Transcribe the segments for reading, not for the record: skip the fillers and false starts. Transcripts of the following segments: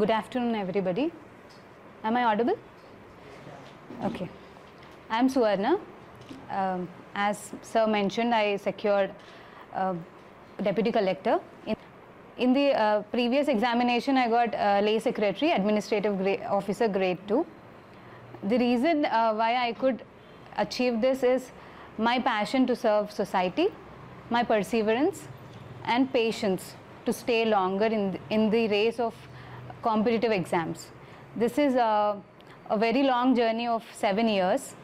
Good afternoon, everybody. Am I audible? Okay. I am Suvarna. As Sir mentioned, I secured Deputy Collector. In the previous examination, I got Lay Secretary, Administrative Officer Grade 2. The reason why I could achieve this is my passion to serve society, my perseverance and patience to stay longer in the race of competitive exams. This is a very long journey of 7 years,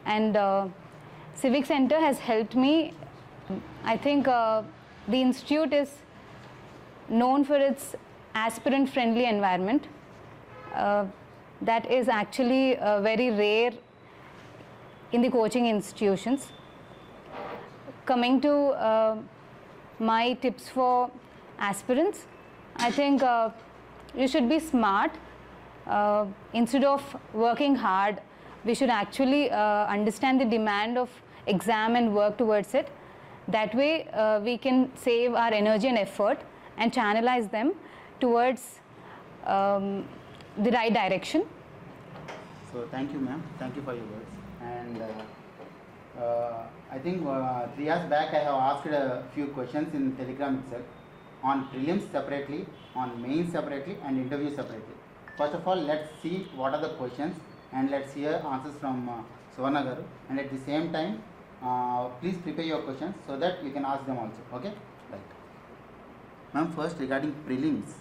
and CivicCentre has helped me. I think the institute is known for its aspirant friendly environment. That is actually very rare in the coaching institutions. Coming to my tips for aspirants, I think you should be smart. Instead of working hard, we should actually understand the demand of exam and work towards it. That way we can save our energy and effort and channelize them towards the right direction. So thank you, ma'am. Thank you for your words. And I think 3 years back I have asked a few questions in Telegram itself on prelims separately, on mains separately and interview separately. First of all, let's see what are the questions and let's hear answers from Suvarna garu, and at the same time please prepare your questions so that you can ask them also. Okay? Right. Ma'am, first regarding prelims,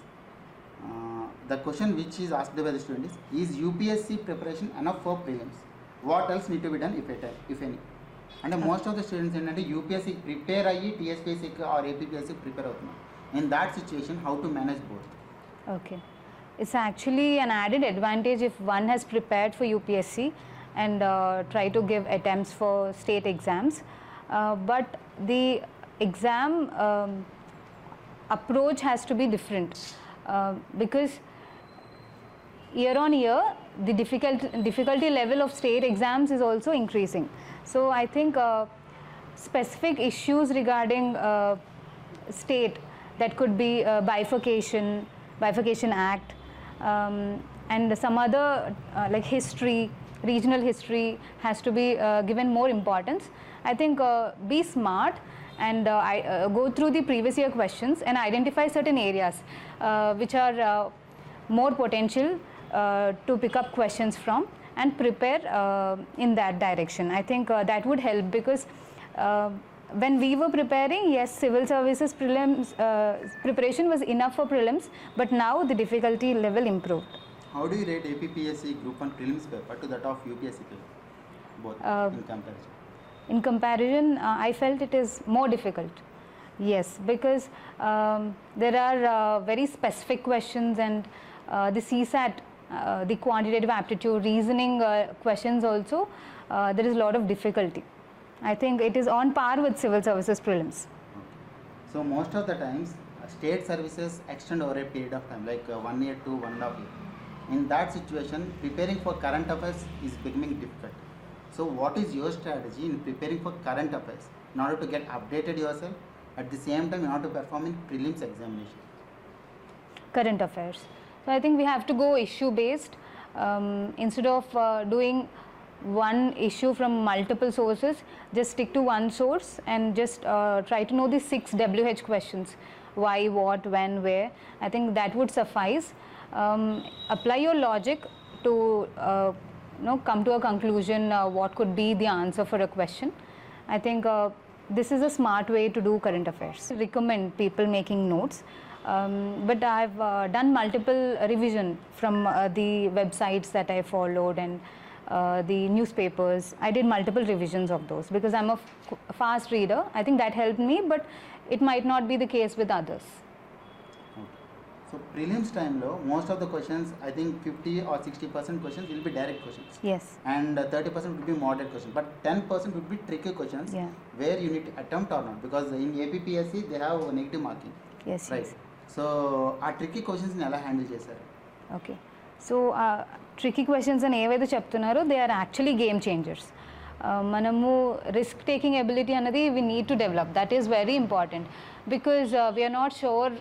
the question which is asked by the student is UPSC preparation enough for prelims? What else need to be done if any? And most of the students ఏంటంటే UPSC prepare అయ్యి tspsc or APPSC prepare అవుతున్నారు. In that situation, how to manage both? Okay. It's actually an added advantage if one has prepared for UPSC and try to give attempts for state exams. But the exam approach has to be different because year on year the difficulty level of state exams is also increasing. So I think specific issues regarding state, that could be bifurcation act, and some other like history, regional history has to be given more importance. I think be smart and go through the previous year questions and identify certain areas which are more potential to pick up questions from and prepare in that direction. I think that would help because when we were preparing, yes, civil services prelims preparation was enough for prelims, but now the difficulty level improved. How do you rate APPSC Group 1 prelims paper to that of UPSC paper, both in comparison? In comparison, I felt it is more difficult. Yes, because there are very specific questions, and the CSAT, the quantitative aptitude, reasoning questions also, there is a lot of difficulty. I think it is on par with civil services prelims. Okay. So most of the times state services extend over a period of time, like 1 year to 1.5 years. In that situation, preparing for current affairs is becoming difficult. So what is your strategy in preparing for current affairs in order to get updated yourself, at the same time in order to perform in prelims examination? Current affairs. So I think we have to go issue based instead of doing one issue from multiple sources. Just stick to one source and just try to know the 6 WH questions: why, what, when, where. I think that would suffice. Apply your logic to come to a conclusion what could be the answer for a question. I think this is a smart way to do current affairs. I recommend people making notes, but I've done multiple revision from the websites that I followed and the newspapers. I did multiple revisions of those because I'm a fast reader. I think that helped me, but it might not be the case with others. Okay. So prelims time lo, most of the questions, I think 50 or 60% questions will be direct questions. Yes. And 30% will be moderate questions, but 10% will be tricky questions, yeah, where you need to attempt or not, because in APPSC they have negative marking. Yes. Right. Yes. So ఆ tricky questions ని ఎలా handle చేశారు? Okay, so tricky questions అని ఏవైతే చెప్తున్నారో they are actually game changers. మనము risk taking ability అనేది we need to develop. That is very important because we are not sure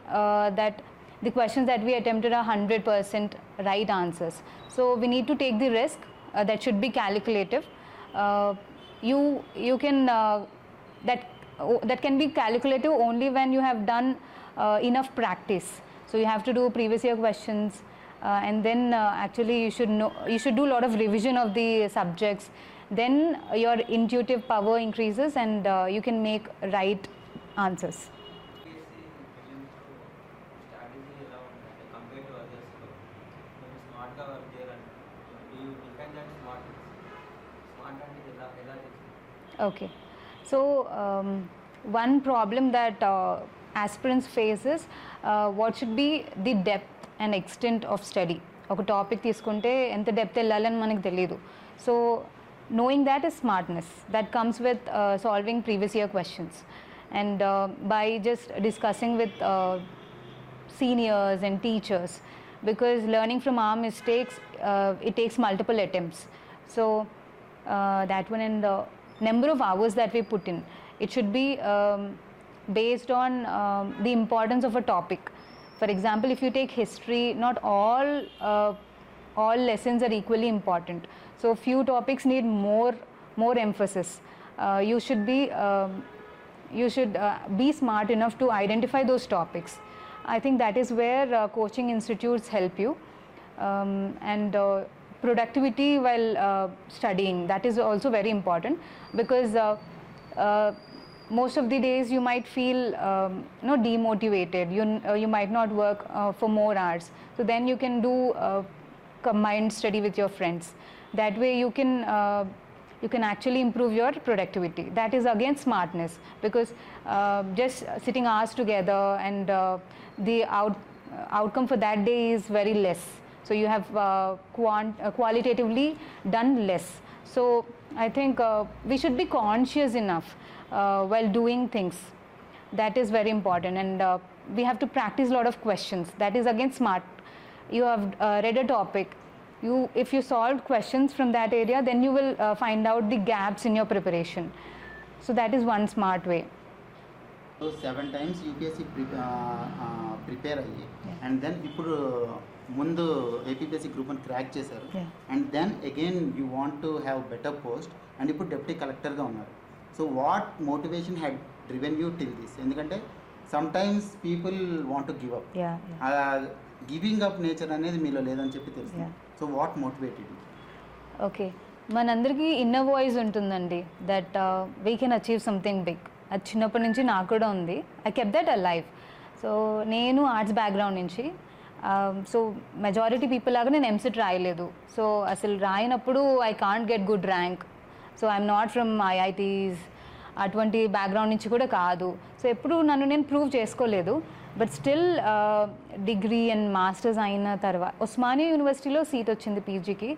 that the questions that we attempted are 100% right answers. So we need to take the risk. That should be calculative. You can that can be calculative only when you have done enough practice. So you have to do previous year questions, and then actually you should do a lot of revision of the subjects. Then your intuitive power increases, and you can make right answers. Okay, so one problem that aspirants face is what should be the depth and extent of study. ఒక topic తీసుకుంటే ఎంత depth వెళ్ళాలని మనకు తెలియదు. So knowing that is smartness that comes with solving previous year questions, and by just discussing with seniors and teachers, because learning from our mistakes, it takes multiple attempts. So that one, and the number of hours that we put in, it should be based on the importance of a topic. For example, if you take history, not all lessons are equally important. So few topics need more emphasis. You should be smart enough to identify those topics. I think that is where coaching institutes help you, and productivity while studying, that is also very important, because most of the days you might feel demotivated. You might not work for more hours. So then you can do combined study with your friends. That way you can actually improve your productivity. That is again smartness, because just sitting hours together, and the outcome for that day is very less. So you have qualitatively done less. So I think we should be conscious enough while doing things. That is very important, and we have to practice a lot of questions. That is again smart. You have read a topic. If you solve questions from that area, then you will find out the gaps in your preparation. So that is one smart way. So 7 times UPSC prepare అయ్యి, and then ఇప్పుడు ముందు APPSC group అని crack చేశారు, and then again you want to have better post, and ఇప్పుడు deputy కలెక్టర్గా ఉన్నారు. So what motivation had driven you till this? ఎందుకంటే sometimes people want to give up, giving up nature అనేది మీలో లేదని చెప్పి తెలుసు. So what motivated you? Okay, మనందరికీ ఇన్నర్ వాయిస్ ఉంటుందండి, that we can achieve something big. అది చిన్నప్పటి నుంచి నాకు కూడా ఉంది. I kept that alive. So నేను ఆర్ట్స్ బ్యాక్గ్రౌండ్ నుంచి, సో మెజారిటీ పీపుల్ లాగా నేను ఎంసెట్ రాయలేదు. సో అసలు రాయినప్పుడు I can't get good rank. So I'm not from IITs, అటువంటి బ్యాక్గ్రౌండ్ నుంచి కూడా కాదు. సో ఎప్పుడు నన్ను నేను ప్రూవ్ చేసుకోలేదు. But still degree and masters అయిన తర్వాత ఉస్మానియా యూనివర్సిటీలో సీట్ వచ్చింది పీజీకి.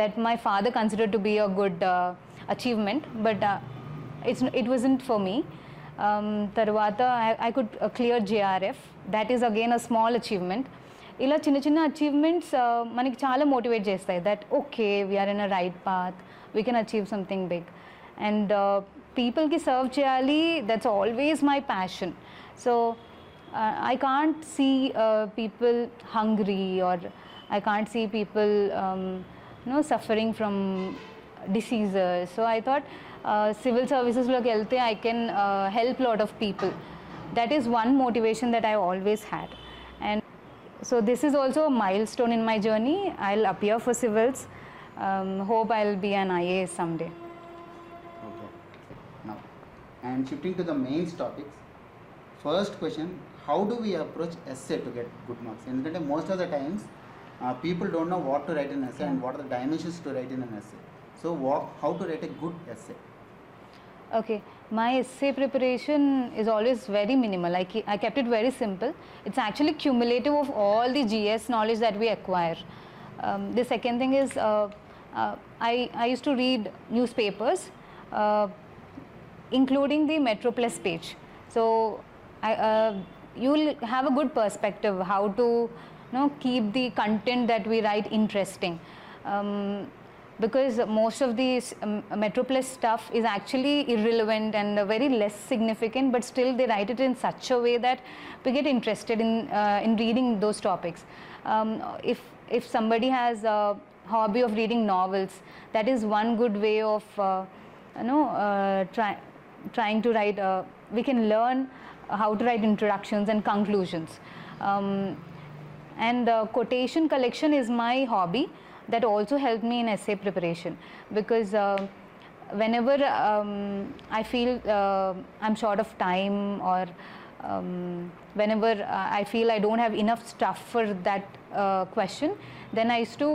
That my father consider to be a good achievement, but it wasn't for me. తర్వాత I could clear JRF. That is again a small achievement. ఇలా చిన్న చిన్న అచీవ్మెంట్స్ మనకి చాలా మోటివేట్ చేస్తాయి, that okay we are in a right path, we can achieve something big. And పీపుల్కి serve చేయాలి, that's always my passion. So I can't see people hungry, or I can't see people suffering from diseases. So I thought civil services loki velte I can help lot of people. That is one motivation that I always had. And so this is also a milestone in my journey. I'll appear for civils. Hope I'll be an IAS someday. Okay. Now, and shifting to the main topics. First question, how do we approach essay to get good marks? ఎందుకంటే most of the times people don't know what to write in essay and what are the dimensions to write in an essay. So how to write a good essay? Okay, my essay preparation is always very minimal. I kept it very simple. It's actually cumulative of all the GS knowledge that we acquire. The second thing is I used to read newspapers, including the Metro Plus page. So you will have a good perspective how to keep the content that we write interesting. because most of these Metroplus stuff is actually irrelevant and very less significant, but still they write it in such a way that we get interested in reading those topics. If somebody has a hobby of reading novels, that is one good way of trying to write. We can learn how to write introductions and conclusions. And quotation collection is my hobby. That also helped me in essay preparation, because whenever I feel I'm short of time, or whenever I feel I don't have enough stuff for that question, then I used to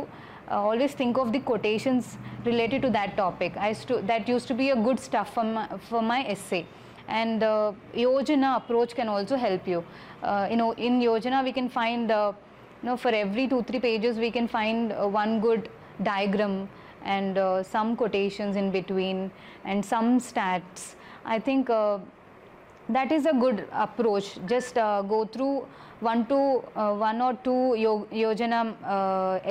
always think of the quotations related to that topic. That used to be a good stuff for my essay. And Yojana approach can also help you. In Yojana we can find for every 2-3 pages we can find one good diagram and some quotations in between and some stats. I think that is a good approach. Just go through one or two Yojana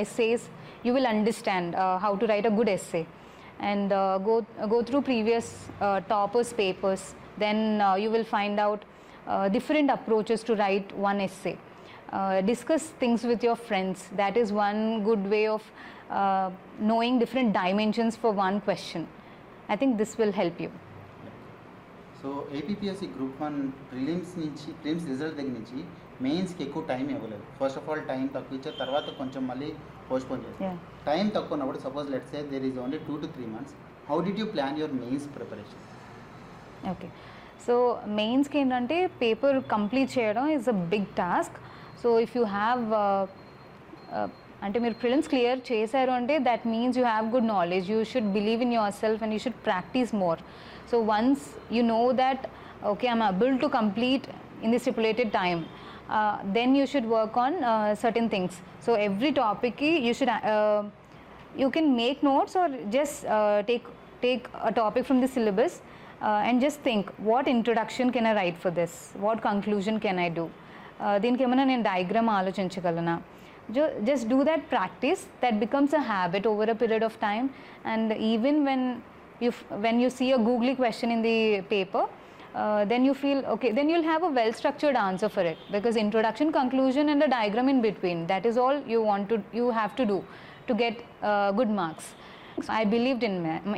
essays. You will understand how to write a good essay, and go through previous toppers papers. Then you will find out different approaches to write one essay. Discuss things with your friends. That is one good way of knowing different dimensions for one question. I think this will help you. So APPSC group 1 prelims result దగ్గర నుంచి మెయిన్స్కి ఎక్కువ time ఇవ్వలేదు. First of all time తక్కువ ఇచ్చారు, తర్వాత కొంచెం మళ్ళీ పోస్ట్పోన్ చేశారు. టైం తక్కువ ఉన్నప్పుడు suppose let's say there is only 2 to 3 months, how did you plan your mains preparation? Okay, so మెయిన్స్కి ఏంటంటే పేపర్ కంప్లీట్ చేయడం is a big task. So if you have అంటే మీరు ప్రిలిమ్స్ క్లియర్ చేశారు అంటే that means you have good knowledge. You should believe in yourself and you should practice more. So once you know that okay, I'm able to complete in the stipulated time, then you should work on certain things. So every topic you should you can make notes, or just take a topic from the syllabus and just think, what introduction can I write for this, what conclusion can I do, దీనికి ఏమైనా నేను diagram ఆలోచించగలనా. Just do that practice. That becomes a habit over a period of time, and even when you see a googly question in the paper, then you feel okay, then you'll have a well structured answer for it, because introduction, conclusion and a diagram in between, that is all you have to do to get good marks. I believed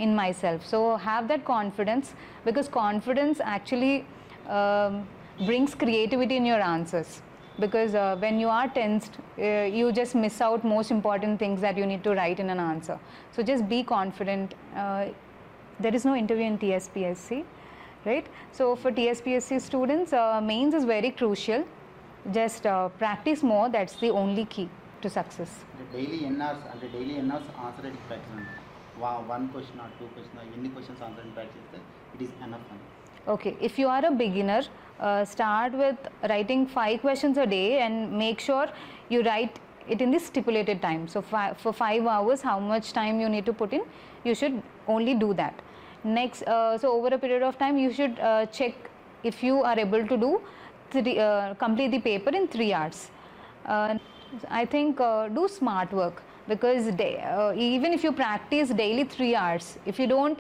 in myself, so have that confidence, because confidence actually brings creativity in your answers. Because when you are tensed, you just miss out most important things that you need to write in an answer. So just be confident. There is no interview in TSPSC, right? So for TSPSC students, mains is very crucial. Just practice more. That's the only key to success. Daily hours answer it practice. One question or two questions, any questions answer in practice, it is enough. Okay, if you are a beginner, start with writing 5 questions a day and make sure you write it in the stipulated time. So for 5 hours, how much time you need to put in, you should only do that. Next, so over a period of time, you should check if you are able to do complete the paper in 3 hours. I think do smart work, because even if you practice daily 3 hours, if you don't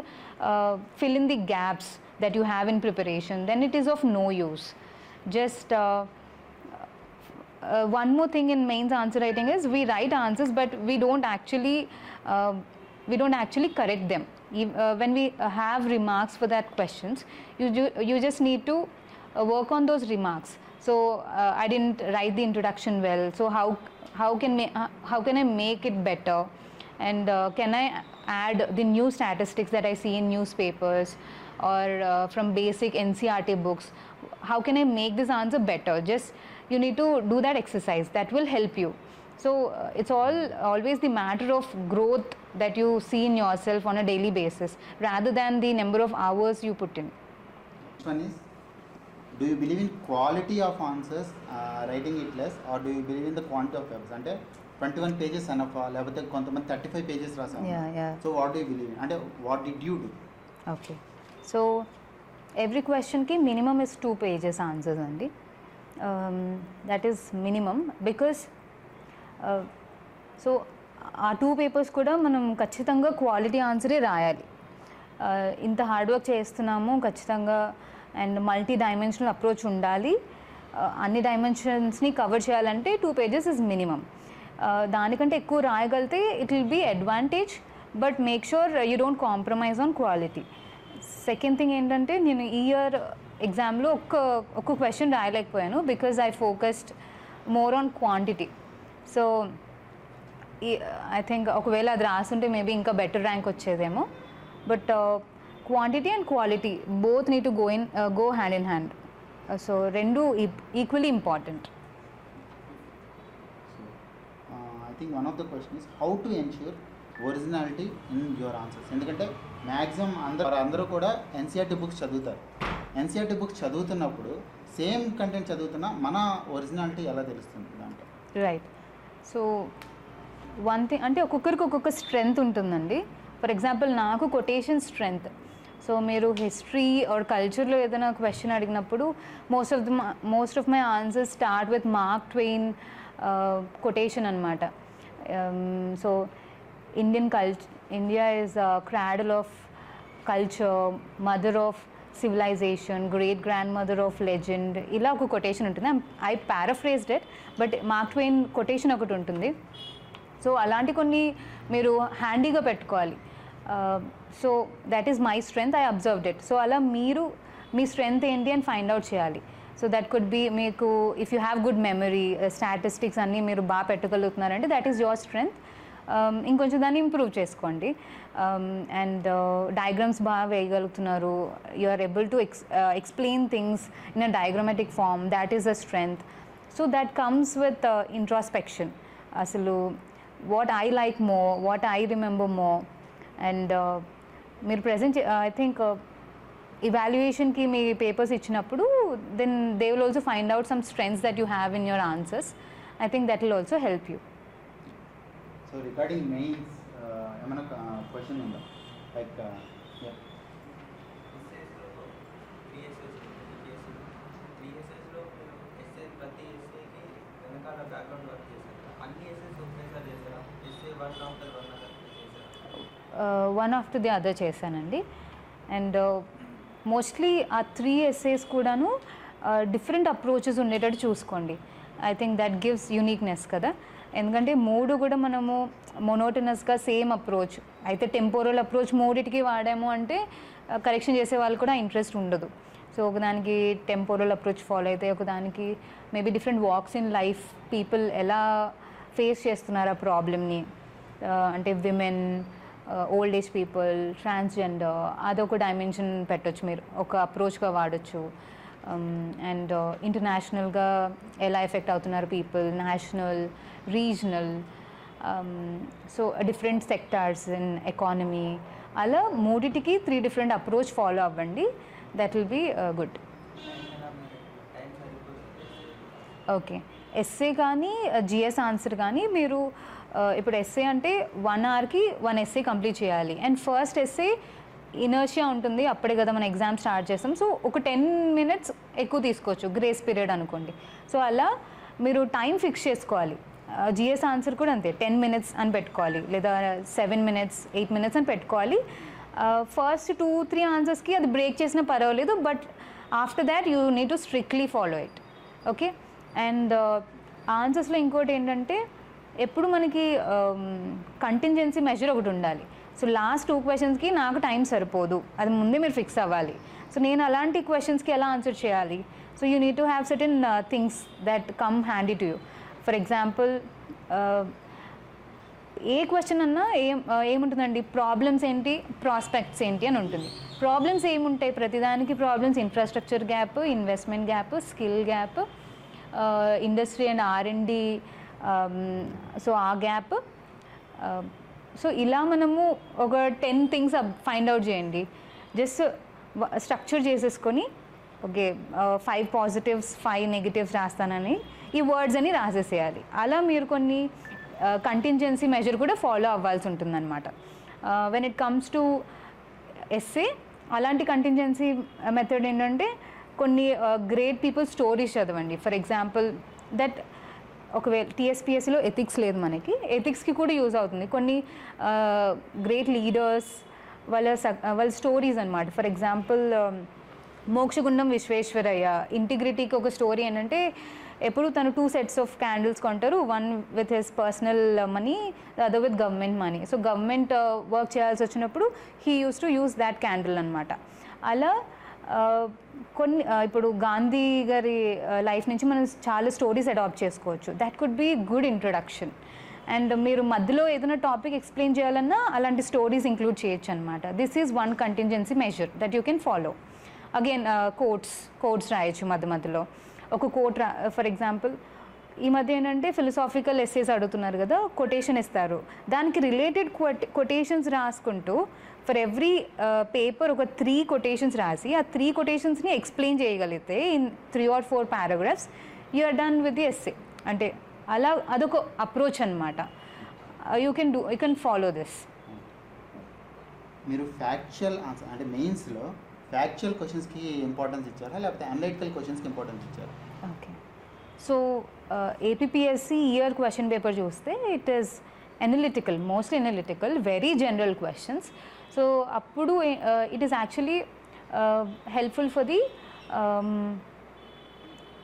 fill in the gaps that you have in preparation, then it is of no use. Just one more thing in mains answer writing is we write answers, but we don't actually correct them. When we have remarks for that questions, you just need to work on those remarks. So I didn't write the introduction well, so how can I make it better, and can I add the new statistics that I see in newspapers or from basic NCERT books? How can I make this answer better? Just you need to do that exercise. That will help you. So it's always the matter of growth that you see in yourself on a daily basis, rather than the number of hours you put in. Next one is, do you believe in quality of answers, writing it less, or do you believe in the quantity of papers? Ante 21 pages enough, లేకపోతే కొంతమంది 35 pages రాసాము. So what do you believe in? అంటే what did you do? Okay, so every question ki minimum is 2 pages answers andi. That is minimum, because so ఆ 2 papers కూడా మనం ఖచ్చితంగా quality ఆన్సరే రాయాలి. ఇంత hard work చేస్తున్నాము ఖచ్చితంగా, అండ్ మల్టీ డైమెన్షనల్ అప్రోచ్ ఉండాలి. అన్ని డైమెన్షన్స్ని కవర్ చేయాలంటే 2 pages ఇస్ మినిమమ్. దానికంటే ఎక్కువ రాయగలిగితే it will be advantage, but make sure you don't compromise on quality. Second thing ఏంటంటే, నేను ఈ ఇయర్ ఎగ్జామ్లో ఒక్క క్వశ్చన్ రాయలేకపోయాను because I focused more on quantity. So I think ఒకవేళ అది రాస్తుంటే మేబీ ఇంకా బెటర్ ర్యాంక్ వచ్చేదేమో. But quantity and quality both need to go hand in hand. So రెండు equally important. I think one of the question is how to ensure originality in your answers. ఎందుకంటే maximum అందరూ కూడా NCERT books చదువుతారు. NCERT books చదువుతున్నప్పుడు same content చదువుతున్నా మన originality ఎలా తెలుస్తుంది దాంట్లో? రైట్. సో వన్ థింగ్ అంటే ఒక్కొక్కరికి ఒక్కొక్క స్ట్రెంగ్త్ ఉంటుందండి. ఫర్ ఎగ్జాంపుల్ నాకు కొటేషన్ స్ట్రెంగ్త్. సో మీరు హిస్టరీ ఆర్ కల్చర్లో ఏదైనా క్వశ్చన్ అడిగినప్పుడు most of my answers start with Mark Twain quotation అనమాట. So India is cradle of culture, mother of civilization, great grandmother of legend, ఇలా ఒక quotation ఉంటుంది. I paraphrased it, but Mark Twain quotation ఒకటి ఉంటుంది. So అలాంటి కొన్ని మీరు హ్యాండీగా పెట్టుకోవాలి. So that is my strength, I observed it. So అలా మీరు మీ స్ట్రెంగ్త్ ఏంటి అని ఫైండ్ అవుట్ చేయాలి. సో దట్ కుడ్ బి మీకు if you have good memory, statistics అన్నీ మీరు బాగా పెట్టగలుగుతున్నారంటే దట్ ఈస్ యువర్ స్ట్రెంగ్త్. ఇంకొంచెం దాన్ని ఇంప్రూవ్ చేసుకోండి. అండ్ డయాగ్రామ్స్ బాగా వేయగలుగుతున్నారు, you are able to explain things in a diagrammatic form, that is a strength. So that comes with introspection. అసలు what I like more, what I remember more. And మీరు present I think evaluationకి మీ papers ఇచ్చినప్పుడు then they will also find out some strengths that you have in your answers. I think that will also help you. So regarding mains ఏమైనా question ఉందా? Like one after the other చేశానండి. And mostly ఆ 3 essays కూడాను different approaches ఉండేటట్టు చూసుకోండి. I think that gives uniqueness కదా. ఎందుకంటే 3 కూడా మనము మొనోటనస్గా సేమ్ అప్రోచ్ అయితే టెంపోరల్ అప్రోచ్ 3టికి వాడాము అంటే కరెక్షన్ చేసే వాళ్ళు కూడా ఇంట్రెస్ట్ ఉండదు. సో ఒకదానికి టెంపోరల్ అప్రోచ్ ఫాలో అయితే ఒకదానికి maybe different walks in life people ఎలా ఫేస్ చేస్తున్నారు ఆ ప్రాబ్లమ్ని, అంటే women, old age people, transgender, అదొక డైమెన్షన్ పెట్టొచ్చు, మీరు ఒక అప్రోచ్గా వాడచ్చు. అండ్ ఇంటర్నేషనల్గా ఎలా ఎఫెక్ట్ అవుతున్నారు people, national, regional, so different sectors in economy, అలా 3టికి 3 డిఫరెంట్ అప్రోచ్ ఫాలో అవ్వండి. That will be good. Okay, essay కానీ జిఎస్ ఆన్సర్ కానీ మీరు ఇప్పుడు ఎస్సే అంటే 1 hourకి 1 essay కంప్లీట్ చేయాలి. అండ్ ఫస్ట్ ఎస్సే ఇనర్షియా ఉంటుంది, అప్పుడే కదా మనం ఎగ్జామ్ స్టార్ట్ చేస్తాం. సో ఒక 10 minutes ఎక్కువ తీసుకోవచ్చు, గ్రేస్ పీరియడ్ అనుకోండి. సో అలా మీరు టైం ఫిక్స్ చేసుకోవాలి. జిఎస్ ఆన్సర్ కూడా అంతే, 10 minutes అని పెట్టుకోవాలి, లేదా 7 minutes, 8 minutes అని పెట్టుకోవాలి. ఫస్ట్ 2-3 ఆన్సర్స్కి అది బ్రేక్ చేసినా పర్వాలేదు, but after that you need to strictly follow it. Okay. And ఆన్సర్స్లో ఇంకోటి ఏంటంటే ఎప్పుడు మనకి కంటింజెన్సీ మెజర్ ఒకటి ఉండాలి. సో లాస్ట్ 2 questionsకి నాకు టైం సరిపోదు, అది ముందే మీరు ఫిక్స్ అవ్వాలి. సో నేను అలాంటి క్వశ్చన్స్కి ఎలా ఆన్సర్ చేయాలి? So you need to have certain things that come handy to you. For example a question అన్నా ఏముంటుందండి, ప్రాబ్లమ్స్ ఏంటి, ప్రాస్పెక్ట్స్ ఏంటి అని ఉంటుంది. ప్రాబ్లమ్స్ ఏముంటాయి ప్రతిదానికి? Problems infrastructure gap, investment gap, skill gap, industry and R&D, so ఆ గ్యాప్. సో ఇలా మనము ఒక 10 things ఫైండ్ అవుట్ చేయండి. జస్ట్ స్ట్రక్చర్ చేసేసుకొని ఓకే 5 positives 5 negatives రాస్తానని ఈ వర్డ్స్ అని రాసేసేయాలి. అలా మీరు కొన్ని కంటింజెన్సీ మెజర్ కూడా ఫాలో అవ్వాల్సి ఉంటుందన్నమాట. When it comes to essay అలాంటి కంటింజెన్సీ మెథడ్ ఏంటంటే కొన్ని గ్రేట్ పీపుల్ స్టోరీస్ చదవండి. ఫర్ ఎగ్జాంపుల్ దట్ ఒకవేళ టీఎస్పీఎస్సీలో ఎథిక్స్ లేదు మనకి, ఎథిక్స్కి కూడా యూజ్ అవుతుంది. కొన్ని గ్రేట్ లీడర్స్ వాళ్ళ స్టోరీస్ అనమాట. ఫర్ ఎగ్జాంపుల్ మోక్షగుండం విశ్వేశ్వరయ్య ఇంటిగ్రిటీకి ఒక స్టోరీ ఏంటంటే, ఎప్పుడు తను 2 sets ఆఫ్ క్యాండిల్స్ కొంటారు, one with his personal money, other with government money. So government work చేయాల్సి వచ్చినప్పుడు he use to use that candle అనమాట. అలా కొన్ని ఇప్పుడు గాంధీ గారి లైఫ్ నుంచి మనం చాలా స్టోరీస్ అడాప్ట్ చేసుకోవచ్చు. That could be good introduction. And మీరు మధ్యలో ఏదైనా టాపిక్ ఎక్స్ప్లెయిన్ చేయాలన్నా అలాంటి స్టోరీస్ ఇంక్లూడ్ చేయొచ్చు అనమాట. This is one contingency measure that you can follow. Again quotes రాయొచ్చు మధ్యలో. ఒక కోట్ ఫర్ ఎగ్జాంపుల్ ఈ మధ్య ఏంటంటే ఫిలసాఫికల్ ఎస్సేస్ అడుగుతున్నారు కదా, కొటేషన్ ఇస్తారు, దానికి రిలేటెడ్ కొటేషన్స్ రాసుకుంటూ ఫర్ ఎవ్రీ పేపర్ ఒక 3 కొటేషన్స్ రాసి ఆ 3 కొటేషన్స్ని ఎక్స్ప్లెయిన్ చేయగలిగితే in 3 or 4 paragraphs you are done with the essay. అంటే అలా అదొక అప్రోచ్ అనమాట. You can follow this. మీరు ఫ్యాక్చువల్ ఆన్సర్ అంటే మెయిన్స్లో ఫ్యాక్చువల్ క్వశ్చన్స్కి ఇంపార్టెన్స్ ఇచ్చారా లేకపోతే అనలిటికల్ క్వశ్చన్స్కి ఇంపార్టెన్స్ ఇచ్చారా? Okay, so APPSC year question paper చూస్తే it is analytical, mostly analytical, very general questions. So అప్పుడు it is actually helpful for the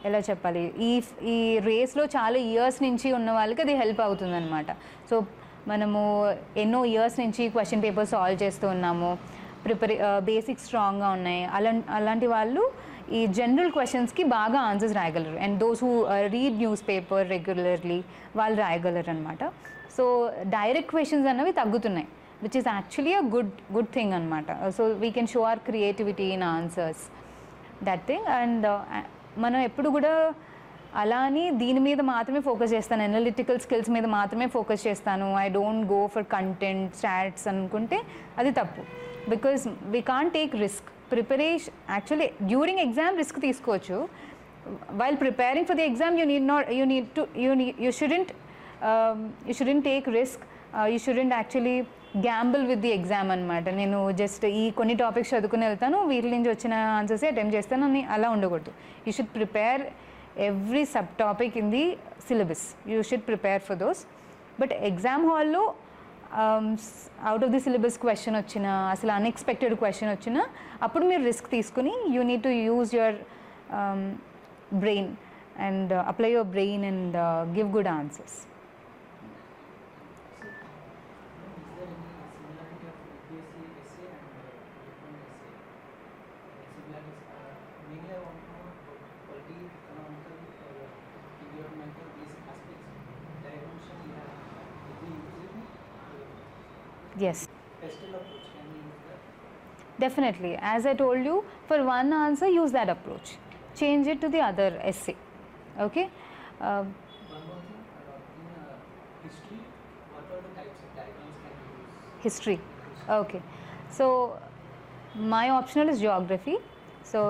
ఎలా చెప్పాలి, ఈ రేస్లో చాలా ఇయర్స్ నుంచి ఉన్న వాళ్ళకి అది హెల్ప్ అవుతుంది అనమాట. సో మనము ఎన్నో ఇయర్స్ నుంచి క్వశ్చన్ పేపర్ సాల్వ్ చేస్తూ ఉన్నాము, బేసిక్స్ స్ట్రాంగ్గా ఉన్నాయి, అలాంటి వాళ్ళు ఈ జనరల్ క్వశ్చన్స్కి బాగా ఆన్సర్స్ రాయగలరు. And those who read newspaper regularly వాళ్ళు రాయగలరు అనమాట. సో డైరెక్ట్ క్వశ్చన్స్ అన్నవి తగ్గుతున్నాయి, which is actually a good thing అనమాట. So we can show our creativity in answers, that thing. And మనం ఎప్పుడు కూడా అలా అని దీని మీద మాత్రమే ఫోకస్ చేస్తాను, అనలిటికల్ స్కిల్స్ మీద మాత్రమే ఫోకస్ చేస్తాను, I don't go for content stats అనుకుంటే అది తప్పు. Because we can't take risk. Preparation actually during exam risk తీసుకోవచ్చు. While preparing for the exam you shouldn't take risk, you shouldn't actually gamble with the exam అనమాట. నేను just ఈ కొన్ని topics చదువుకుని వెళ్తాను, వీటి నుంచి వచ్చిన ఆన్సర్సే అటెంప్ట్ చేస్తాను అని అలా ఉండకూడదు. You should prepare every sub topic in the syllabus, you should prepare for those. But exam హాల్లో out of the syllabus question వచ్చినా, అసలు అన్ఎక్స్పెక్టెడ్ క్వశ్చన్ వచ్చినా, అప్పుడు మీరు రిస్క్ తీసుకుని you need to use your brain and apply your brain and give good answers. Yes, definitely. As I told you, for one answer use that approach, change it to the other essay. Okay. One more thing, in history, what are the types of diagrams can you use? History. Okay. So my optional is geography. So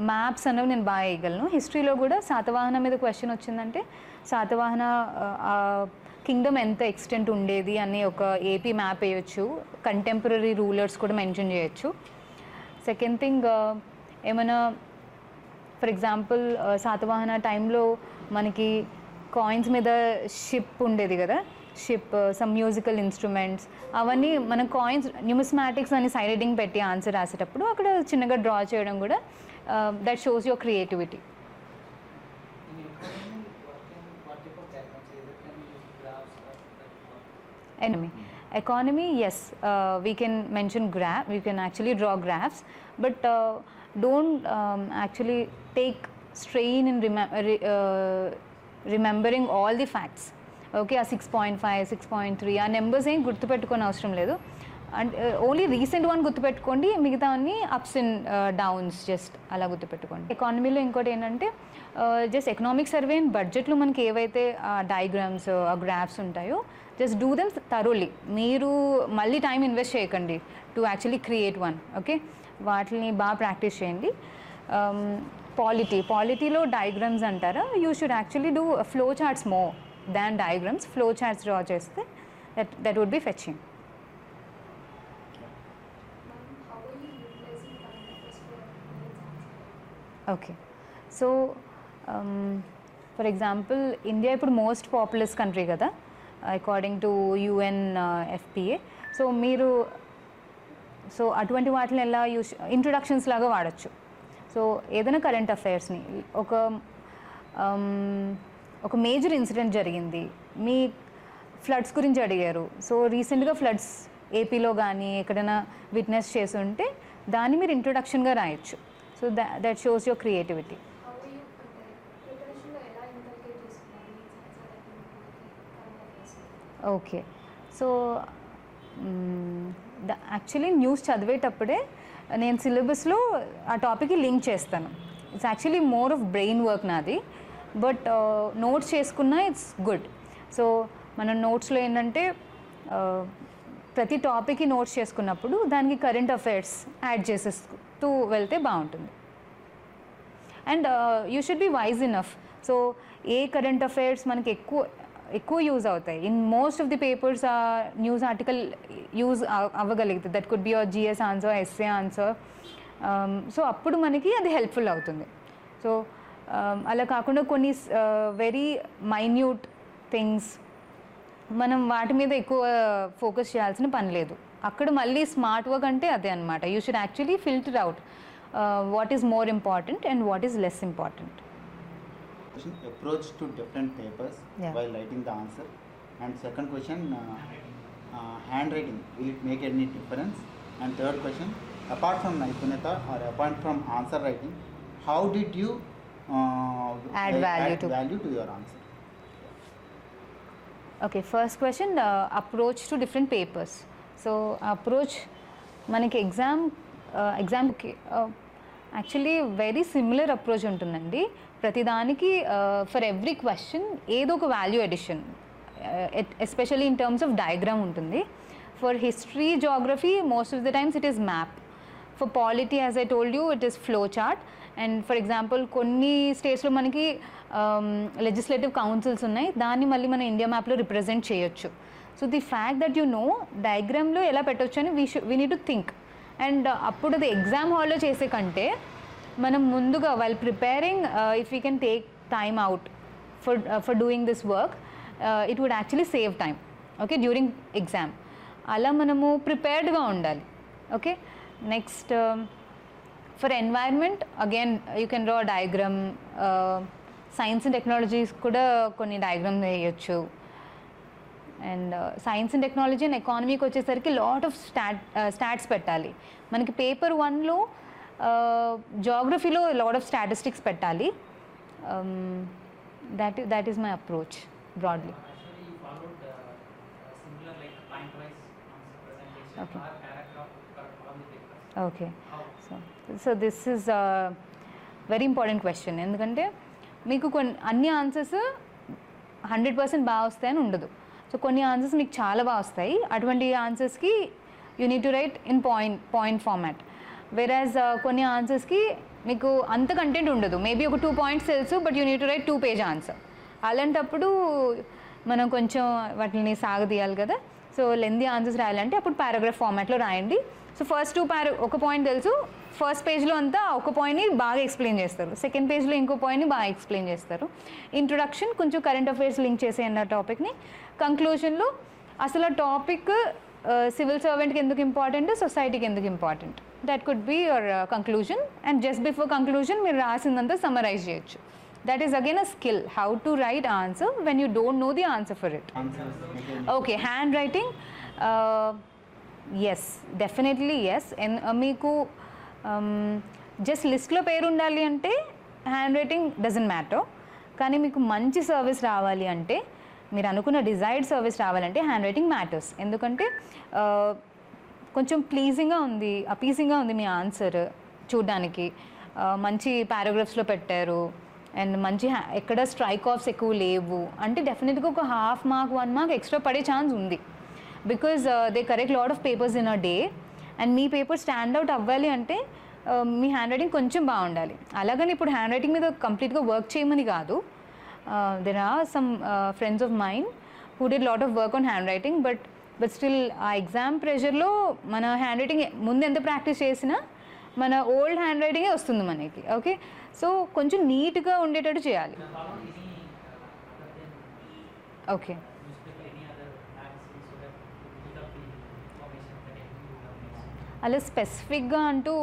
maps అనేవి నేను బాగా వేయగలను. హిస్టరీలో కూడా శాతవాహన మీద question వచ్చిందంటే Satavahana Kingdom ఎంత extent ఉండేది అని ఒక ఏపీ మ్యాప్ వేయచ్చు, కంటెంపరీ రూలర్స్ కూడా మెన్షన్ చేయొచ్చు. సెకండ్ థింగ్, ఏమైనా ఫర్ ఎగ్జాంపుల్ శాతవాహన టైంలో మనకి కాయిన్స్ మీద షిప్ ఉండేది కదా, షిప్, సమ్ మ్యూజికల్ ఇన్స్ట్రుమెంట్స్, అవన్నీ మన కాయిన్స్ న్యూమిస్మాటిక్స్ అని సైడ్ హెడ్డింగ్ పెట్టి ఆన్సర్ రాసేటప్పుడు అక్కడ చిన్నగా డ్రా చేయడం కూడా that shows your creativity. Economy, yes, we can mention graph, we can actually draw graphs, but don't actually take strain in remembering all the facts. Okay, 6.5, 6.3 ఆ numbers ఏం గుర్తుపెట్టుకోని అవసరం లేదు. అండ్ ఓన్లీ రీసెంట్ వన్ గుర్తుపెట్టుకోండి, మిగతా అన్ని ups and downs just అలా గుర్తుపెట్టుకోండి. ఎకానమీలో ఇంకోటి ఏంటంటే జస్ట్ ఎకనామిక్ సర్వే అండ్ బడ్జెట్లో మనకి ఏవైతే డయాగ్రామ్స్, గ్రాఫ్స్ ఉంటాయో జస్ట్ డూ దెమ్ థరోలీ. మీరు మళ్ళీ టైం ఇన్వెస్ట్ చేయకండి to actually create one. Okay, వాటిని బాగా ప్రాక్టీస్ చేయండి. పాలిటీలో డయాగ్రామ్స్ అంటారా, you should actually do flow charts more than diagrams. Flow charts draw చేస్తే that would be fetching. Okay, so for example India ఇప్పుడు మోస్ట్ పాపులస్ కంట్రీ కదా according to UNFPA. సో అటువంటి వాటిని ఎలా ఇంట్రొడక్షన్స్ లాగా వాడచ్చు. సో ఏదైనా కరెంట్ అఫైర్స్ని ఒక మేజర్ ఇన్సిడెంట్ జరిగింది, మీ ఫ్లడ్స్ గురించి అడిగారు. సో రీసెంట్గా ఫ్లడ్స్ ఏపీలో కానీ ఎక్కడైనా విట్నెస్ చేసి ఉంటే దాన్ని మీరు ఇంట్రొడక్షన్గా రాయొచ్చు. So that shows your creativity. Okay, so actually news చదివేటప్పుడే నేను సిలబస్లో ఆ టాపిక్కి లింక్ చేస్తాను. It's actually more of brain work నాది, బట్ నోట్స్ చేసుకున్నా ఇట్స్ గుడ్. సో మన నోట్స్లో ఏంటంటే ప్రతి టాపిక్కి నోట్స్ చేసుకున్నప్పుడు దానికి కరెంట్ అఫైర్స్ యాడ్ చేసేస్తూ వెళ్తే బాగుంటుంది. And you should be wise enough. So ఏ కరెంట్ అఫైర్స్ మనకి ఎక్కువ యూజ్ అవుతాయి. In most of the papers news article use అవ్వగలుగుతుంది. That could be your GS answer, essay answer. So అప్పుడు మనకి అది హెల్ప్ఫుల్ అవుతుంది. సో అలా కాకుండా కొన్ని వెరీ మైన్యూట్ థింగ్స్ మనం వాటి మీద ఎక్కువ ఫోకస్ చేయాల్సిన పని లేదు. అక్కడ మళ్ళీ స్మార్ట్ వర్క్ అంటే అదే అనమాట. You should actually filter out what is more important and what is less important. Approach to different papers while writing the answer. And second question, handwriting, will it make any difference? And third question, apart from Naipunyata or apart from answer writing, how did you add value to your answer? Okay, first question, approach to different papers. So approach మనకి ఎగ్జామ్కి actually very similar approach ఉంటుందండి. ప్రతిదానికి for every question ఏదో ఒక value addition, especially in terms of diagram ఉంటుంది. For history, geography most of the times it is map. For polity, as I told you, it is flow chart. And for example కొన్ని స్టేట్స్లో మనకి legislative councils ఉన్నాయి, దాన్ని మళ్ళీ మన India మ్యాప్లో represent చేయొచ్చు. So the fact that you know డయాగ్రామ్లో ఎలా పెట్టొచ్చు అని we need to think. And అప్పుడు అది ఎగ్జామ్ హాల్లో చేసే కంటే మనం ముందుగా while preparing, if you can take time out for doing this work, it would actually save time, okay, during exam. అలా మనము ప్రిపేర్డ్గా ఉండాలి. Okay, next for environment again you can draw diagram. Science and technologies కూడా కొన్ని diagram వేయచ్చు. And science and technology and ఎకానమీకి వచ్చేసరికి lot of stats పెట్టాలి. మనకి పేపర్ 1లో జాగ్రఫీలో లాట్ ఆఫ్ స్టాటిస్టిక్స్ పెట్టాలి. that is my approach broadly. Actually, you followed similar like point-wise answer presentation Okay. or paragraph for all the papers. Okay. How? So this is a very important question. ఎందుకంటే మీకు అన్ని answers 100% బాగా వస్తాయని ఉండదు. So కొన్ని answers మీకు చాలా బాగా వస్తాయి. అటువంటి ఆన్సర్స్కి you need to write in point format. వెరాజ్ కొన్ని ఆన్సర్స్కి మీకు అంత కంటెంట్ ఉండదు, మేబీ ఒక 2 points తెలుసు, but you need to right 2-page answer. అలాంటప్పుడు మనం కొంచెం వాటిని సాగదీయాలి కదా. సో లెందీ ఆన్సర్స్ రాయాలంటే అప్పుడు పారాగ్రాఫ్ ఫార్మాట్లో రాయండి. సో ఫస్ట్ ఒక పాయింట్ తెలుసు, ఫస్ట్ పేజ్లో అంతా ఒక పాయింట్ని బాగా ఎక్స్ప్లెయిన్ చేస్తారు, సెకండ్ పేజ్లో ఇంకో పాయింట్ని బాగా ఎక్స్ప్లెయిన్ చేస్తారు. ఇంట్రొడక్షన్ కొంచెం కరెంట్ అఫైర్స్ లింక్ చేసేయండి ఆ టాపిక్ని. కంక్లూజన్లో అసలు ఆ టాపిక్ సివిల్ సర్వెంట్కి ఎందుకు ఇంపార్టెంట్, సొసైటీకి ఎందుకు important, that could be your conclusion. And just before conclusion మీరు రాసిందంతా సమ్మరైజ్ చేయొచ్చు. That is again a skill, how to write answer when you don't know the answer for it. Okay, handwriting, yes, definitely yes. And meeku just list lo peru undali ante handwriting doesn't matter. Kani meeku manchi service రావాలి అంటే, మీరు అనుకున్న desired service రావాలంటే hand writing matters. ఎందుకంటే కొంచెం ప్లీజింగ్గా ఉంది, అపీజింగ్గా ఉంది మీ answer చూడ్డానికి, మంచి పారాగ్రాఫ్స్లో పెట్టారు, అండ్ మంచి ఎక్కడ స్ట్రైక్ ఆఫ్స్ ఎక్కువ లేవు అంటే డెఫినెట్గా ఒక 1/2 mark 1 mark ఎక్స్ట్రా పడే ఛాన్స్ ఉంది. Because they correct lot of papers in a day. And me paper stand out అవ్వాలి అంటే మీ హ్యాండ్ రైటింగ్ కొంచెం బాగుండాలి. అలాగని ఇప్పుడు హ్యాండ్ రైటింగ్ మీద కంప్లీట్గా వర్క్ చేయమని కాదు. There are some friends of mind who did lot of work on handwriting, but still ఆ ఎగ్జామ్ ప్రెషర్లో మన హ్యాండ్ రైటింగ్ ముందు ఎంత ప్రాక్టీస్ చేసినా మన ఓల్డ్ హ్యాండ్ రైటింగే వస్తుంది మనకి. ఓకే, సో కొంచెం నీట్గా ఉండేటట్టు చేయాలి. Okay. newspaper, any other magazine, so that to build up the information that you have. అలా స్పెసిఫిక్గా అంటూ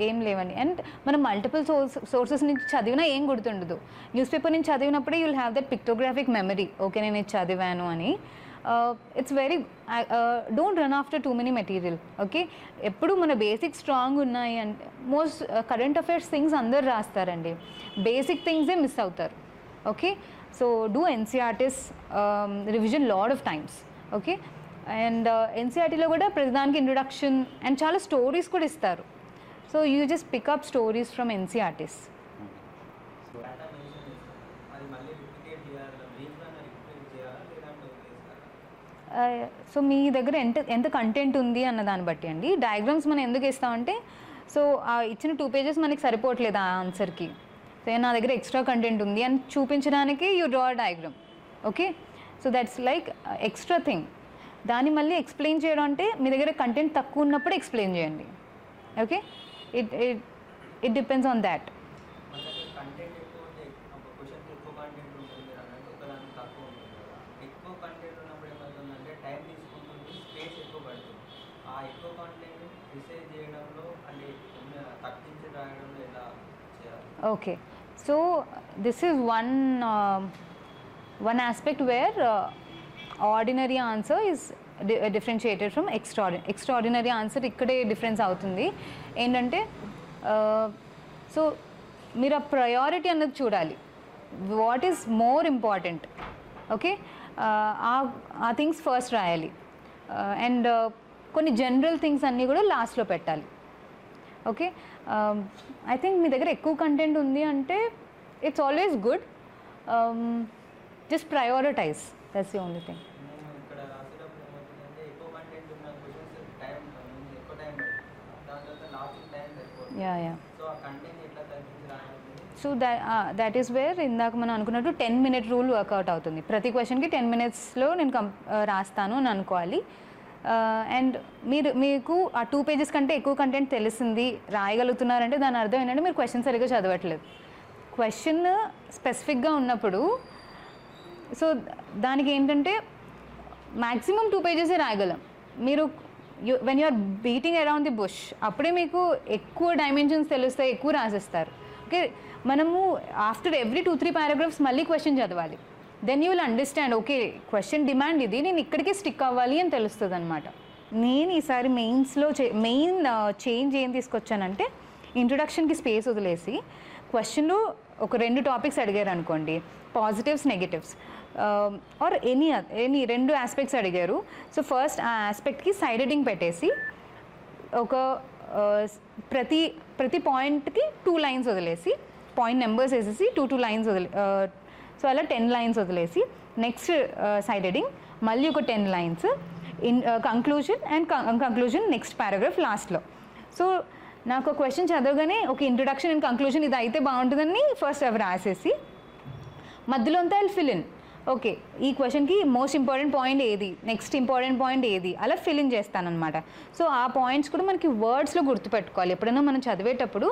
ఏం లేవండి. అండ్ మనం మల్టిపుల్ సోర్సెస్ నుంచి చదివినా ఏం గుర్తుండదు. న్యూస్ పేపర్ నుంచి చదివినప్పుడే you'll have that pictographic memory, okay నేను ఇది చదివాను అని. It's very don't run after too many material, okay. ఎప్పుడు మన బేసిక్ స్ట్రాంగ్ ఉన్నాయి అంటే మోస్ట్ కరెంట్ అఫైర్స్ థింగ్స్ అందరు రాస్తారండి, బేసిక్ థింగ్సే మిస్ అవుతారు, okay. So do NCERTs revision lot of times, okay. And ఎన్సీఆర్టీలో కూడా ప్రతిదానికి ఇంట్రొడక్షన్ అండ్ చాలా స్టోరీస్ కూడా ఇస్తారు. So you just pick up stories from NCERTs. So మీ దగ్గర ఎంత కంటెంట్ ఉంది అన్న దాన్ని బట్టి అండి. డయాగ్రామ్స్ మనం ఎందుకు ఇస్తామంటే, సో ఇచ్చిన 2 pages మనకి సరిపోవట్లేదు ఆ ఆన్సర్కి, సో నా దగ్గర ఎక్స్ట్రా కంటెంట్ ఉంది అని చూపించడానికి you draw diagram, okay. So that's like extra thing. దాన్ని మళ్ళీ ఎక్స్ప్లెయిన్ చేయడం అంటే మీ దగ్గర కంటెంట్ తక్కువ ఉన్నప్పుడు ఎక్స్ప్లెయిన్ చేయండి, okay. It depends on that. Okay, so this is one aspect where ordinary answer is differentiated from extraordinary answer. ikkade difference avutundi endante so మీరు ఆ ప్రయారిటీ అన్నది చూడాలి, what is more important, okay. ఆ things first రాయాలి and కొన్ని general things అన్నీ కూడా లాస్ట్లో పెట్టాలి, ఓకే. ఐ థింక్ మీ దగ్గర ఎక్కువ కంటెంట్ ఉంది అంటే it's always good, just prioritise, that's the only thing. Yeah so that is where ఇందాక మనం అనుకున్నట్టు 10-minute రూల్ వర్కౌట్ అవుతుంది. ప్రతి క్వశ్చన్కి 10 minutesలో నేను రాస్తాను అని అనుకోవాలి. అండ్ మీకు ఆ 2 pages కంటే ఎక్కువ కంటెంట్ తెలిసింది, రాయగలుగుతున్నారంటే దాని అర్థం ఏంటంటే మీరు క్వశ్చన్ సరిగ్గా చదవట్లేదు. క్వశ్చన్ స్పెసిఫిక్గా ఉన్నప్పుడు సో దానికి ఏంటంటే మ్యాక్సిమం 2 pages రాయగలం. మీరు when you're beating around the bush అప్పుడే మీకు ఎక్కువ డైమెన్షన్స్ తెలుస్తాయి, ఎక్కువ రాసేస్తారు, ఓకే. మనము ఆఫ్టర్ ఎవ్రీ 2-3 paragraphs మళ్ళీ క్వశ్చన్ చదవాలి. Then you will understand, okay question demand ఇది, నేను ఇక్కడికే స్టిక్ అవ్వాలి అని తెలుస్తుంది అనమాట. నేను ఈసారి మెయిన్స్లో మెయిన్ చేంజ్ ఏం తీసుకొచ్చానంటే, ఇంట్రొడక్షన్కి స్పేస్ వదిలేసి క్వశ్చన్లో ఒక 2 topics అడిగారు అనుకోండి, positives negatives or any 2 aspects అడిగారు. సో ఫస్ట్ ఆ ఆస్పెక్ట్కి సైడ్ హెడ్డింగ్ పెట్టేసి ఒక ప్రతి పాయింట్కి 2 lines వదిలేసి, పాయింట్ నెంబర్స్ వేసేసి 2 lines సో అలా 10 lines వదిలేసి నెక్స్ట్ సైడ్ హెడ్డింగ్ మళ్ళీ ఒక 10 lines conclusion and conclusion next paragraph లాస్ట్లో. సో నాకు క్వశ్చన్ చదవగానే ఒక ఇంట్రొడక్షన్ అండ్ కంక్లూజన్ ఇది అయితే బాగుంటుందని ఫస్ట్ అవి రాసేసి మధ్యలో అంతా ఐల్ ఫిల్ ఇన్, ఓకే ఈ క్వశ్చన్కి మోస్ట్ ఇంపార్టెంట్ పాయింట్ ఏది, నెక్స్ట్ ఇంపార్టెంట్ పాయింట్ ఏది, అలా ఫిల్ ఇన్ చేస్తానన్నమాట. సో ఆ పాయింట్స్ కూడా మనకి వర్డ్స్లో గుర్తుపెట్టుకోవాలి. ఎప్పుడైనా మనం చదివేటప్పుడు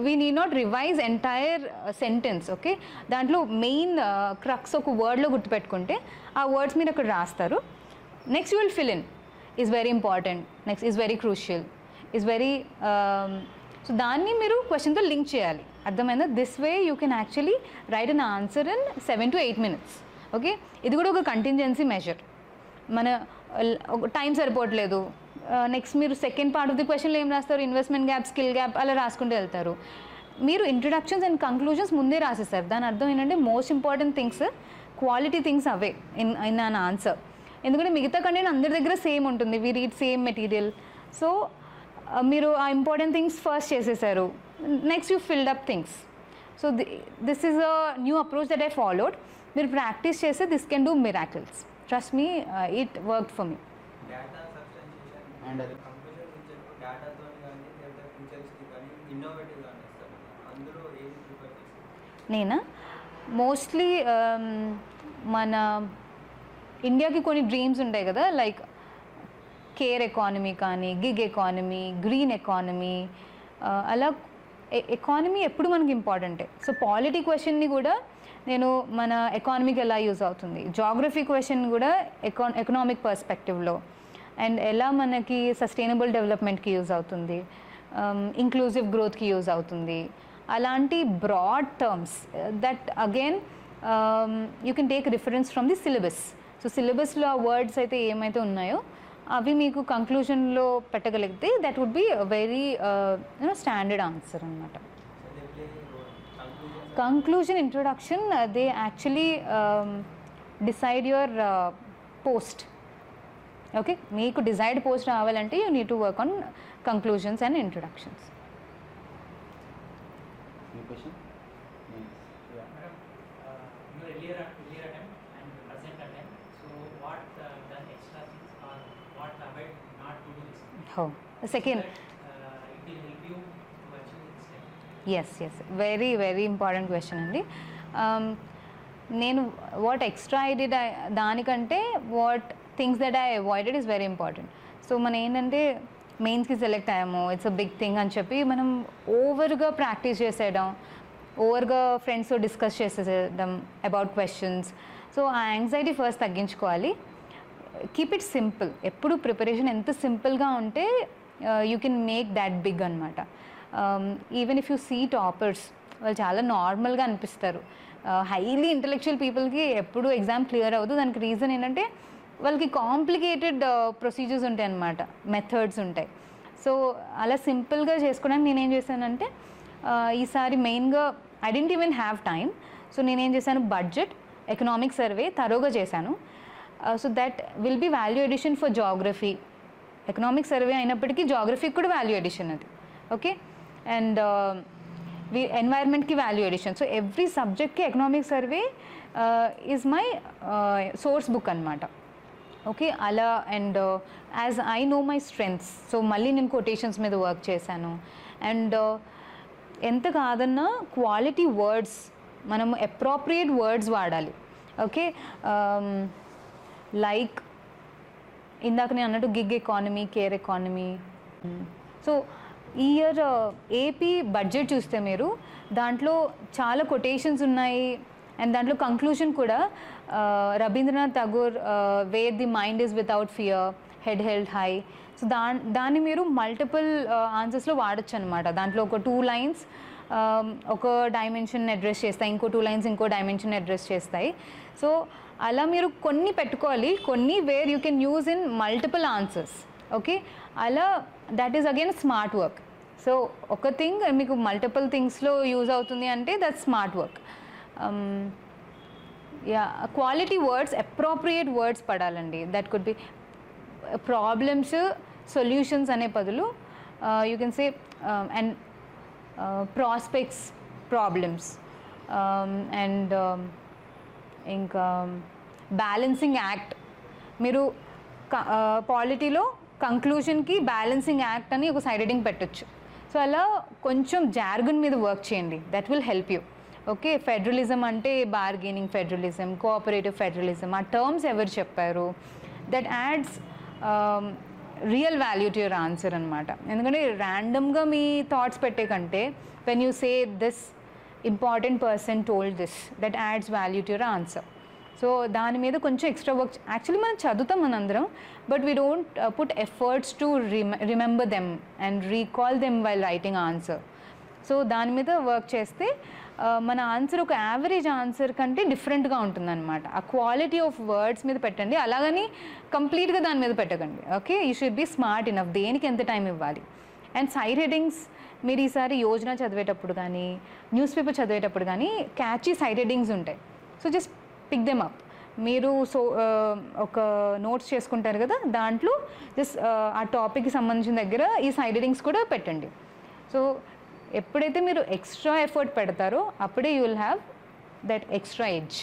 we need not revise entire sentence, okay. దాంట్లో మెయిన్ క్రక్స్ ఒక వర్డ్లో గుర్తుపెట్టుకుంటే ఆ వర్డ్స్ మీరు అక్కడ రాస్తారు. Next you will fill in is very important, next is very crucial, is very so దాన్ని మీరు క్వశ్చన్తో లింక్ చేయాలి, అర్థమైందా. This way you can actually write an answer in 7 to 8 minutes, okay. ఇది కూడా ఒక కంటింజెన్సీ మెజర్. మన టైం సరిపోవట్లేదు, next మీరు సెకండ్ పార్ట్ ఆఫ్ ది క్వశ్చన్లో ఏం రాస్తారు, ఇన్వెస్ట్మెంట్ గ్యాప్, స్కిల్ గ్యాప్ అలా రాసుకుంటూ వెళ్తారు. మీరు ఇంట్రొడక్షన్స్ అండ్ కంక్లూజన్స్ ముందే రాసేస్తారు. దాని అర్థం ఏంటంటే most important things, quality things away in an answer. ఎందుకంటే మిగతా కంటెంట్ అందరి దగ్గర సేమ్ ఉంటుంది, we read same material. So మీరు ఆ ఇంపార్టెంట్ థింగ్స్ ఫస్ట్ చేసేసారు, next you filled up things. So this is a new approach that I followed. మీరు practice చేస్తే this can do miracles. Trust me, it work for me. And నేనా mostly మన ఇండియాకి కొన్ని dreams ఉంటాయి కదా, like care economy కానీ, gig economy, green economy, అలా ఎకానమీ ఎప్పుడు మనకి ఇంపార్టెంటే. సో పాలిటీ క్వశ్చన్ని కూడా నేను మన ఎకానమీకి ఎలా యూజ్ అవుతుంది, జాగ్రఫీ క్వశ్చన్ కూడా ఎకనామిక్ పర్స్పెక్టివ్లో, అండ్ ఎలా మనకి సస్టైనబుల్ డెవలప్మెంట్కి యూజ్ అవుతుంది, ఇంక్లూజివ్ గ్రోత్కి యూజ్ అవుతుంది, అలాంటి broad terms that again you can take reference from the syllabus. So సిలబస్లో ఆ వర్డ్స్ అయితే ఏమైతే ఉన్నాయో అవి మీకు కంక్లూజన్లో పెట్టగలిగితే that would be very standard answer అనమాట. Conclusion, introduction, they actually decide your post. Okay, మీకు డిజైర్డ్ పోస్ట్ రావాలంటే you need to work on conclusions and introductions. Earlier attempt and present attempt. So what done extra things or what avoid not to do this? How? Second. So that, it will help you to achieve this time. Yes, very very important question అండి. నేను what extra I did దానికంటే what things that I avoided is very important. So మనం ఏంటంటే మెయిన్స్కి select అయ్యాము, it's a big thing అని చెప్పి మనం ఓవర్గా ప్రాక్టీస్ చేసేయడం, ఓవర్గా ఫ్రెండ్స్తో డిస్కస్ చేసేయడం అబౌట్ క్వశ్చన్స్. సో ఆ యాంగ్జైటీ ఫస్ట్ తగ్గించుకోవాలి. Keep it simple. ఎప్పుడు ప్రిపరేషన్ ఎంత సింపుల్గా ఉంటే you can make that big అనమాట. Even if you see toppers, వాళ్ళు చాలా నార్మల్గా అనిపిస్తారు. హైలీ ఇంటలెక్చువల్ పీపుల్కి ఎప్పుడు ఎగ్జామ్ క్లియర్ అవ్వదు. దానికి రీజన్ ఏంటంటే వాళ్ళకి కాంప్లికేటెడ్ ప్రొసీజర్స్ ఉంటాయి అన్నమాట, మెథడ్స్ ఉంటాయి. సో అలా సింపుల్గా చేసుకోవడానికి నేనేం చేశానంటే ఈసారి మెయిన్గా I didn't even have time. So నేనేం చేశాను, బడ్జెట్, ఎకనామిక్ సర్వే తరోగా చేశాను. So that will be value addition for geography. Economic survey అయినప్పటికీ జాగ్రఫీకి కూడా వాల్యూ ఎడిషన్ అది. ఓకే, అండ్ ఎన్వైర్న్మెంట్కి వాల్యూ ఎడిషన్. సో ఎవ్రీ సబ్జెక్ట్కి economic survey is my source book అనమాట. ఓకే, అలా and as I know my strengths, so మళ్ళీ నేను కొటేషన్స్ మీద వర్క్ చేశాను. అండ్ ఎంత కాదన్నా క్వాలిటీ వర్డ్స్, మనం అప్రోప్రియేట్ వర్డ్స్ వాడాలి. ఓకే, లైక్ ఇందాక నేను అన్నట్టు gig economy, care economy. So ఈ ఇయర్ ఏపీ బడ్జెట్ చూస్తే మీరు దాంట్లో చాలా కొటేషన్స్ ఉన్నాయి. అండ్ దాంట్లో కంక్లూజన్ కూడా Rabindranath Tagore where the mind is without fear, head held high. So దాన్ని మీరు మల్టిపుల్ ఆన్సర్స్లో వాడచ్చు అనమాట. దాంట్లో ఒక 2 lines ఒక డైమెన్షన్ అడ్రస్ చేస్తాయి, ఇంకో 2 lines ఇంకో డైమెన్షన్ అడ్రస్ చేస్తాయి. సో అలా మీరు కొన్ని పెట్టుకోవాలి, కొన్ని where you can use in multiple answers. Okay, అలా that is again smart work. So ఒక థింగ్ మీకు మల్టిపుల్ థింగ్స్లో యూజ్ అవుతుంది అంటే that smart work. Quality words, appropriate words పడాలండి. That could be problems, solutions అనే బదులు you can say and prospects, problems, and ఇంకా బ్యాలెన్సింగ్ యాక్ట్. మీరు పాలిటీలో కంక్లూజన్కి బ్యాలెన్సింగ్ యాక్ట్ అని ఒక సైడ్ హెడ్డింగ్ పెట్టచ్చు. సో అలా కొంచెం జార్గన్ మీద వర్క్ చేయండి, that will help you. Okay, federalism అంటే బార్గెనింగ్ ఫెడరలిజం, కోఆపరేటివ్ ఫెడరలిజం, ఆ టర్మ్స్ ఎవరు చెప్పారు, that ads real value to your answer అనమాట. ఎందుకంటే ర్యాండమ్గా మీ థాట్స్ పెట్టే కంటే when you say this important person told this, that adds value to your answer. So దాని మీద కొంచెం ఎక్స్ట్రా వర్క్. యాక్చువల్లీ మనం చదువుతాం మనందరం, but we don't put efforts to remember them and recall them while writing answer. So దాని మీద work చేస్తే మన ఆన్సర్ ఒక యావరేజ్ ఆన్సర్ కంటే డిఫరెంట్గా ఉంటుందన్నమాట. ఆ క్వాలిటీ ఆఫ్ వర్డ్స్ మీద పెట్టండి, అలాగని కంప్లీట్గా దాని మీద పెట్టకండి. Okay, you should B smart enough, దేనికి ఎంత టైం ఇవ్వాలి. అండ్ సైడ్ హెడ్డింగ్స్ మీరు ఈసారి యోజన చదివేటప్పుడు కానీ, న్యూస్ పేపర్ చదివేటప్పుడు కానీ క్యాచీ సైడ్ హెడ్డింగ్స్ ఉంటాయి. So just pick them up. మీరు ఒక నోట్స్ చేసుకుంటారు కదా, దాంట్లో జస్ట్ ఆ టాపిక్కి సంబంధించిన దగ్గర ఈ సైడ్ హెడ్డింగ్స్ కూడా పెట్టండి. సో ఎప్పుడైతే మీరు ఎక్స్ట్రా ఎఫర్ట్ పెడతారో అప్పుడే you will have that extra edge.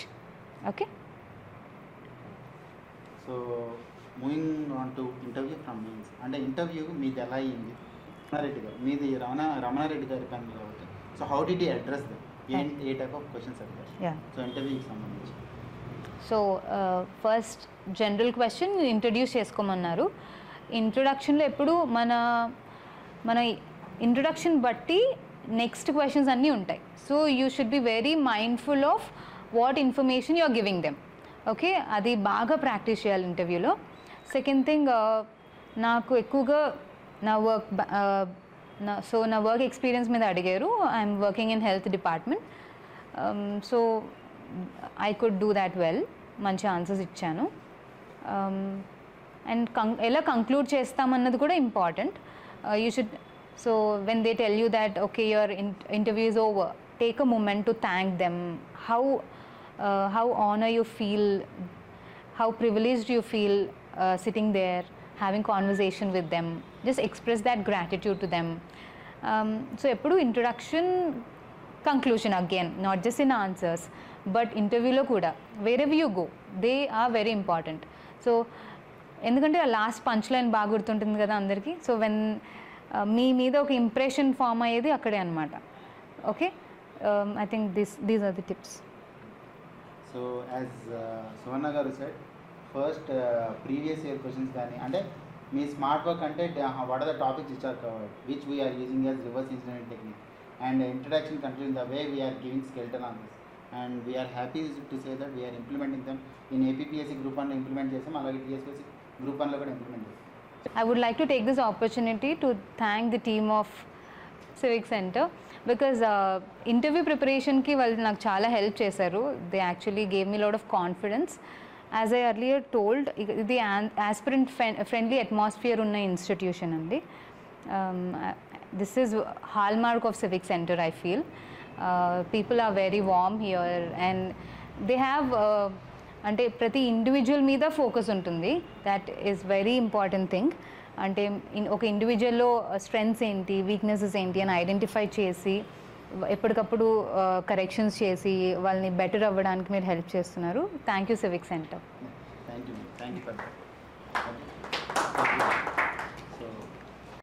Okay, so moving on to interview from mains. అంటే ఇంటర్వ్యూ మీది ఎలా అయింది? రమణారెడ్డి గారు, మీది రమణారెడ్డి గారి పని కాబట్టి, so how did you address that? ఏ టైప్ ఆఫ్ క్వశ్చన్స్ అడిగారు? సో ఇంటర్వ్యూకి సంబంధించి. So first general question introduce చేసుకోమన్నారు. ఇంట్రొడక్షన్లో ఎప్పుడు మన ఇంట్రొడక్షన్ బట్టి నెక్స్ట్ క్వశ్చన్స్ అన్నీ ఉంటాయి. So you should be very mindful of what information you are giving them. Okay, అది బాగా ప్రాక్టీస్ చేయాలి ఇంటర్వ్యూలో. సెకండ్ థింగ్, నాకు ఎక్కువగా నా వర్క్ ఎక్స్పీరియన్స్ మీద అడిగారు. I'm working in health department, so I could do that well. మంచి ఆన్సర్స్ ఇచ్చాను. అండ్ ఎలా కంక్లూడ్ చేస్తామన్నది కూడా important. You should, so when they tell you that okay, your interview is over, take a moment to thank them. How honor you feel, how privileged you feel sitting there having conversation with them. Just express that gratitude to them. So eppudu introduction, conclusion, again not just in answers but interview lo kuda, wherever you go, they are very important. So ఎందుకంటే ఆ last punch line బాగా గుర్తుంటుంది కదా అందరికీ. So when మీ మీద ఒక impression form అయ్యేది అక్కడే అనమాట. Okay, I think these are the tips. So as Suvarna garu said, first previous year questions కానీ, అంటే మీ స్మార్ట్ వర్క్ అంటే what are the topics which are covered, which we're using as reverse engineering technique, and introduction continue the way we're giving skeleton on this, and we're happy to say that we're implementing them in APPSC group 1 implement చేసాం, అలాగే TSPSC group 1లో కూడా implement చేసాం. I would like to take this opportunity to thank the team of CivicCentre because interview preparation ki వాళ్ళు నాకు చాలా help చేశారు. They actually gave me a lot of confidence. As I earlier told, ఇది aspirant friendly atmosphere ఉన్న institution అండి. This is hallmark of CivicCentre, I feel. People are very warm here and they have అంటే ప్రతి individual మీద focus ఉంటుంది. That is very important thing. అంటే ఒక ఇండివిజువల్లో strengths ఏంటి, వీక్నెసెస్ ఏంటి అని ఐడెంటిఫై చేసి ఎప్పటికప్పుడు కరెక్షన్స్ చేసి వాళ్ళని బెటర్ అవ్వడానికి మీరు హెల్ప్ చేస్తున్నారు. Thank you CivicCentre. Thank you for that. So